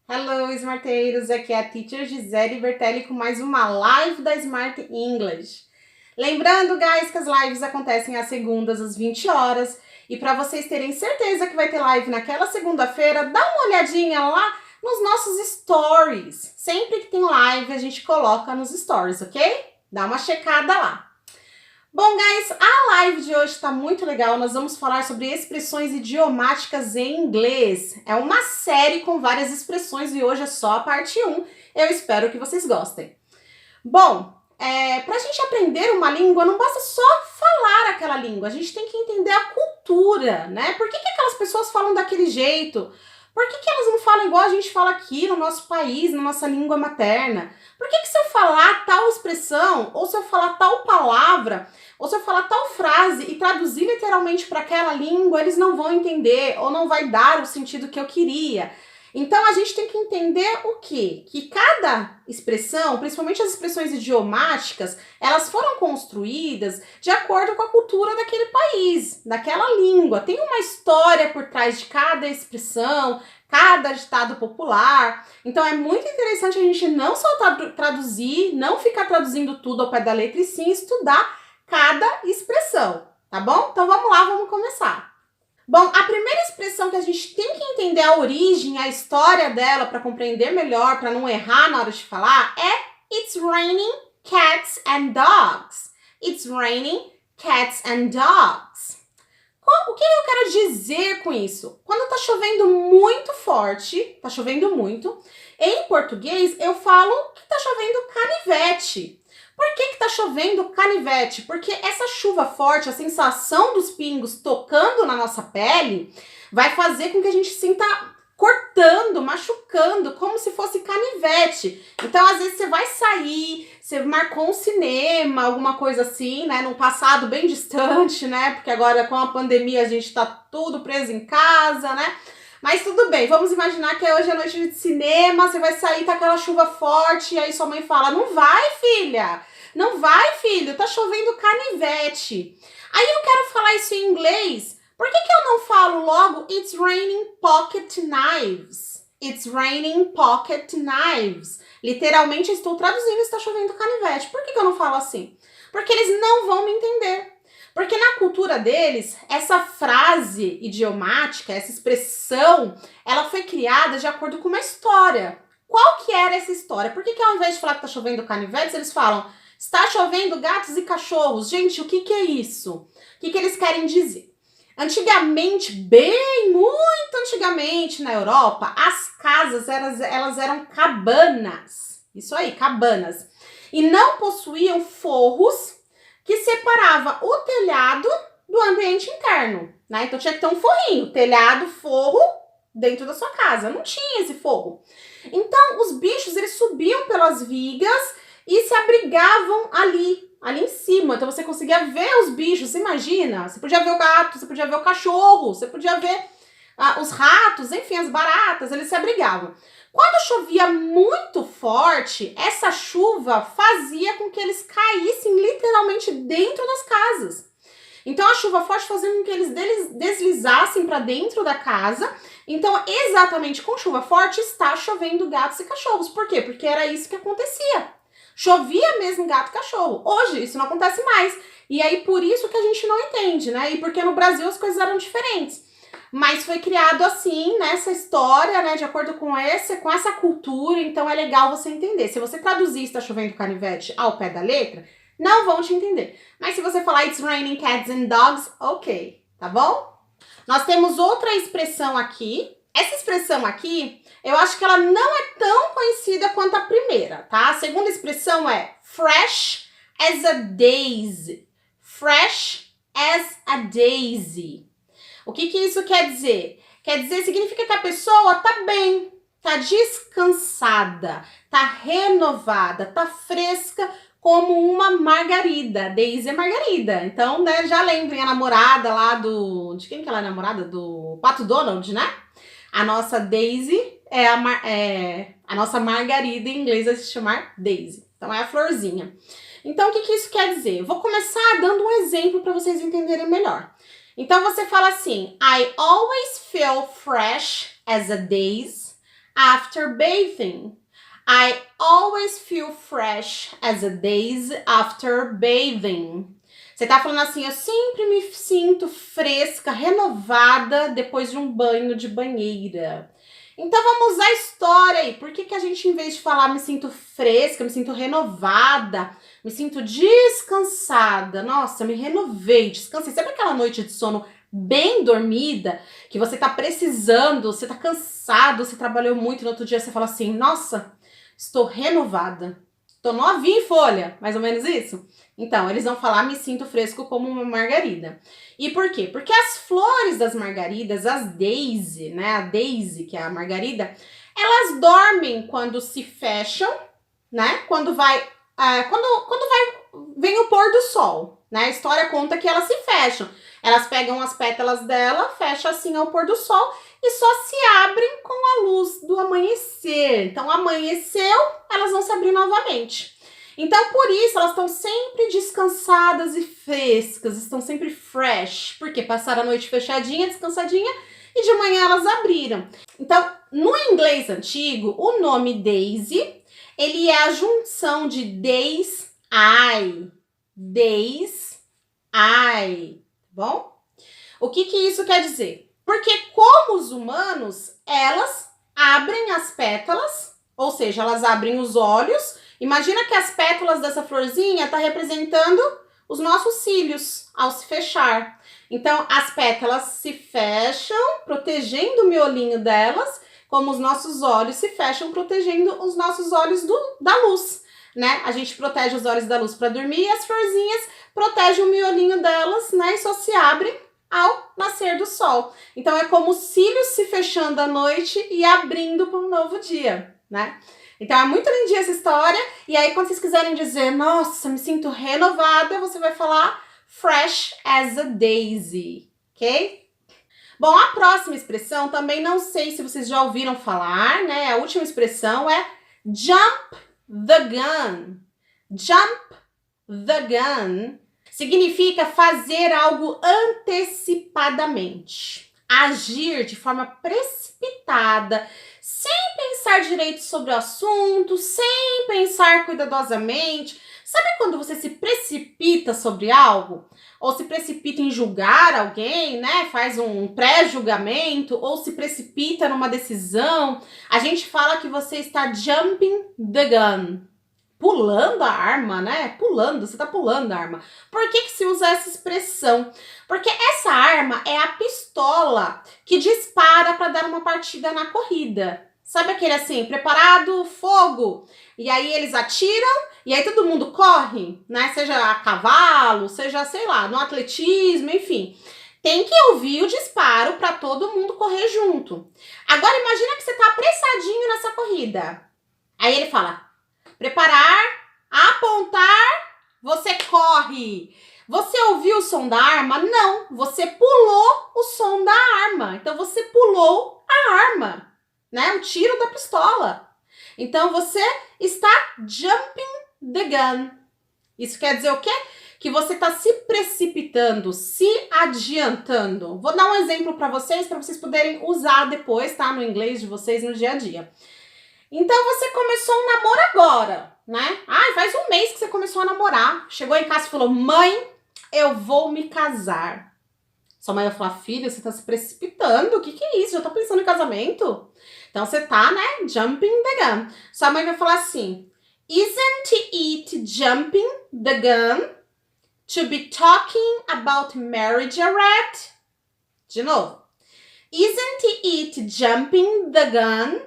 Hello, Smarteiros! Aqui é a Teacher Gisele Bertelli com mais uma live da Smart English. Lembrando, guys, que as lives acontecem às segundas às 20 horas. E para vocês terem certeza que vai ter live naquela segunda-feira, dá uma olhadinha lá nos nossos stories. Sempre que tem live, a gente coloca nos stories, ok? Dá uma checada lá. Bom, guys, a live de hoje está muito legal. Nós vamos falar sobre expressões idiomáticas em inglês. É uma série com várias expressões e hoje é só a parte 1. Eu espero que vocês gostem. Bom, para a gente aprender uma língua, não basta só falar aquela língua. A gente tem que entender a cultura, né? Por que aquelas pessoas falam daquele jeito? Por que elas não falam igual a gente fala aqui no nosso país, na nossa língua materna? Por que se eu falar tal expressão, ou se eu falar tal palavra, ou se eu falar tal frase e traduzir literalmente para aquela língua, eles não vão entender ou não vai dar o sentido que eu queria? Então a gente tem que entender o quê? Que cada expressão, principalmente as expressões idiomáticas, elas foram construídas de acordo com a cultura daquele país, daquela língua. Tem uma história por trás de cada expressão, cada ditado popular. Então é muito interessante a gente não só traduzir, não ficar traduzindo tudo ao pé da letra, e sim estudar cada expressão, tá bom? Então vamos lá, vamos começar. Bom, a primeira expressão que a gente tem que entender a origem, a história dela para compreender melhor, para não errar na hora de falar, é It's raining cats and dogs. It's raining cats and dogs. O que eu quero dizer com isso? Quando tá chovendo muito forte, tá chovendo muito, em português eu falo que tá chovendo canivete. Por que tá chovendo canivete? Porque essa chuva forte, a sensação dos pingos tocando na nossa pele, vai fazer com que a gente sinta cortando, machucando, como se fosse canivete. Então, às vezes, você vai sair, você marcou um cinema, alguma coisa assim, né? Num passado bem distante, né? Porque agora, com a pandemia, a gente tá tudo preso em casa, né? Mas tudo bem, vamos imaginar que hoje é noite de cinema, você vai sair, tá aquela chuva forte, e aí sua mãe fala, não vai, filha, não vai, filho, tá chovendo canivete. Aí eu quero falar isso em inglês, por que eu não falo logo It's raining pocket knives? It's raining pocket knives. Literalmente, eu estou traduzindo, está chovendo canivete. Por que eu não falo assim? Porque eles não vão me entender. Porque na cultura deles, essa frase idiomática, essa expressão, ela foi criada de acordo com uma história. Qual que era essa história? Por que ao invés de falar que tá chovendo canivetes, eles falam está chovendo gatos e cachorros? Gente, o que é isso? O que eles querem dizer? Antigamente, muito antigamente na Europa, as casas elas eram cabanas. Isso aí, cabanas. E não possuíam forros que separava o telhado do ambiente interno, né? Então tinha que ter um forrinho, telhado, forro dentro da sua casa. Não tinha esse forro. Então os bichos, eles subiam pelas vigas e se abrigavam ali em cima. Então você conseguia ver os bichos, imagina? Você podia ver o gato, você podia ver o cachorro, você podia ver os ratos, enfim, as baratas, eles se abrigavam. Quando chovia muito forte, essa chuva fazia com que eles caíssem literalmente dentro das casas. Então a chuva forte fazia com que eles deslizassem para dentro da casa. Então, exatamente com chuva forte, está chovendo gatos e cachorros. Por quê? Porque era isso que acontecia. Chovia mesmo gato e cachorro. Hoje, isso não acontece mais. E aí, por isso que a gente não entende, né? E porque no Brasil as coisas eram diferentes. Mas foi criado assim, nessa história, né, de acordo com essa cultura, então é legal você entender. Se você traduzir está chovendo canivete ao pé da letra, não vão te entender. Mas se você falar It's raining cats and dogs, ok, tá bom? Nós temos outra expressão aqui. Essa expressão aqui, eu acho que ela não é tão conhecida quanto a primeira, tá? A segunda expressão é fresh as a daisy. Fresh as a daisy. O que isso quer dizer? Quer dizer, significa que a pessoa tá bem, tá descansada, tá renovada, tá fresca como uma margarida. Daisy é margarida. Então, né, já lembrem a namorada lá de quem que ela é namorada? Do Pato Donald, né? A nossa Daisy é a nossa margarida, em inglês vai se chamar Daisy. Então, é a florzinha. Então, o que isso quer dizer? Eu vou começar dando um exemplo para vocês entenderem melhor. Então, você fala assim, I always feel fresh as a daisy. after bathing. I always feel fresh as a daisy after bathing. Você tá falando assim, eu sempre me sinto fresca, renovada depois de um banho de banheira. Então vamos usar a história aí. Por que a gente, em vez de falar me sinto fresca, me sinto renovada, me sinto descansada? Nossa, me renovei, descansei. Sabe aquela noite de sono bem dormida, que você tá precisando, você tá cansado, você trabalhou muito, no outro dia você fala assim, nossa, estou renovada, estou novinha em folha, mais ou menos isso? Então, eles vão falar me sinto fresco como uma margarida. E por quê? Porque as flores das margaridas, as daisy, né, a daisy, que é a margarida, elas dormem quando se fecham, né, quando vem o pôr do sol, né, a história conta que elas se fecham. Elas pegam as pétalas dela, fecham assim ao pôr do sol e só se abrem com a luz do amanhecer. Então, amanheceu, elas vão se abrir novamente. Então, por isso, elas estão sempre descansadas e frescas, estão sempre fresh, porque passaram a noite fechadinha, descansadinha, e de manhã elas abriram. Então, no inglês antigo, o nome Daisy, ele é a junção de days, I, bom? O que isso quer dizer? Porque como os humanos, elas abrem as pétalas, ou seja, elas abrem os olhos. Imagina que as pétalas dessa florzinha tá representando os nossos cílios ao se fechar. Então, as pétalas se fecham, protegendo o miolinho delas, como os nossos olhos se fecham, protegendo os nossos olhos da luz, né? A gente protege os olhos da luz para dormir e as florzinhas protegem o miolinho delas, né? E só se abrem ao nascer do sol. Então, é como os cílios se fechando à noite e abrindo para um novo dia, né? Então, é muito lindinha essa história. E aí, quando vocês quiserem dizer, nossa, me sinto renovada, você vai falar fresh as a daisy, ok? Bom, a próxima expressão, também não sei se vocês já ouviram falar, né? A última expressão é jump the gun. Jump the gun significa fazer algo antecipadamente, agir de forma precipitada, sem pensar direito sobre o assunto, sem pensar cuidadosamente. Sabe quando você se precipita sobre algo? Ou se precipita em julgar alguém, né? Faz um pré-julgamento, ou se precipita numa decisão. A gente fala que você está jumping the gun. Pulando a arma, né? Você tá pulando a arma. Por que se usa essa expressão? Porque essa arma é a pistola que dispara para dar uma partida na corrida. Sabe aquele assim, preparado, fogo? E aí eles atiram e aí todo mundo corre, né? Seja a cavalo, seja, sei lá, no atletismo, enfim. Tem que ouvir o disparo para todo mundo correr junto. Agora imagina que você tá apressadinho nessa corrida. Aí ele fala, preparar, apontar, você corre. Você ouviu o som da arma? Não, você pulou o som da arma. Então você pulou a arma, né? O tiro da pistola. Então você está jumping the gun. Isso quer dizer o quê? Que você está se precipitando, se adiantando. Vou dar um exemplo para vocês poderem usar depois, tá? No inglês de vocês no dia a dia. Então você começou um namoro agora, né? Faz um mês que você começou a namorar. Chegou em casa e falou, mãe, eu vou me casar. Sua mãe vai falar, filho, você tá se precipitando, o que é isso? Já tá pensando em casamento? Então você tá, né, jumping the gun. Sua mãe vai falar assim, isn't it jumping the gun to be talking about marriage already? De novo. Isn't it jumping the gun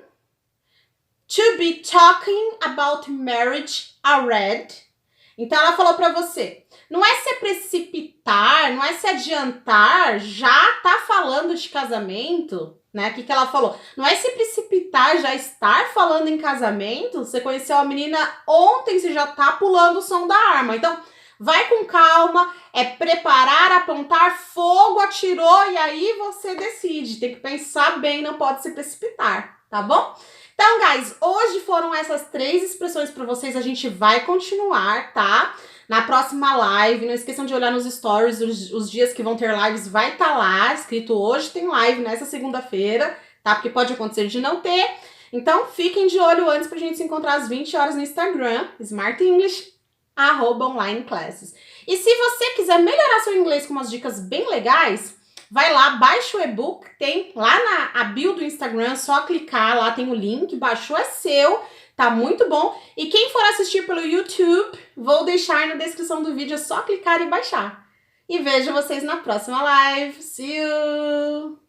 to be talking about marriage already? Então ela falou pra você, não é se precipitar, não é se adiantar, já tá falando de casamento, né? O que ela falou? Não é se precipitar, já estar falando em casamento. Você conheceu a menina ontem, você já tá pulando o som da arma. Então, vai com calma, é preparar, apontar, fogo, atirou e aí você decide. Tem que pensar bem, não pode se precipitar, tá bom? Então, guys, hoje foram essas 3 expressões para vocês. A gente vai continuar, tá? Na próxima live, não esqueçam de olhar nos stories, os dias que vão ter lives vai estar lá, escrito hoje tem live nessa segunda-feira, tá? Porque pode acontecer de não ter. Então, fiquem de olho antes pra gente se encontrar às 20 horas no Instagram, Smart English, @online classes. E se você quiser melhorar seu inglês com umas dicas bem legais, vai lá, baixa o e-book, tem lá na bio do Instagram, só clicar, lá tem o link, baixou, é seu, tá muito bom. E quem for assistir pelo YouTube, vou deixar na descrição do vídeo, é só clicar e baixar. E vejo vocês na próxima live. See you!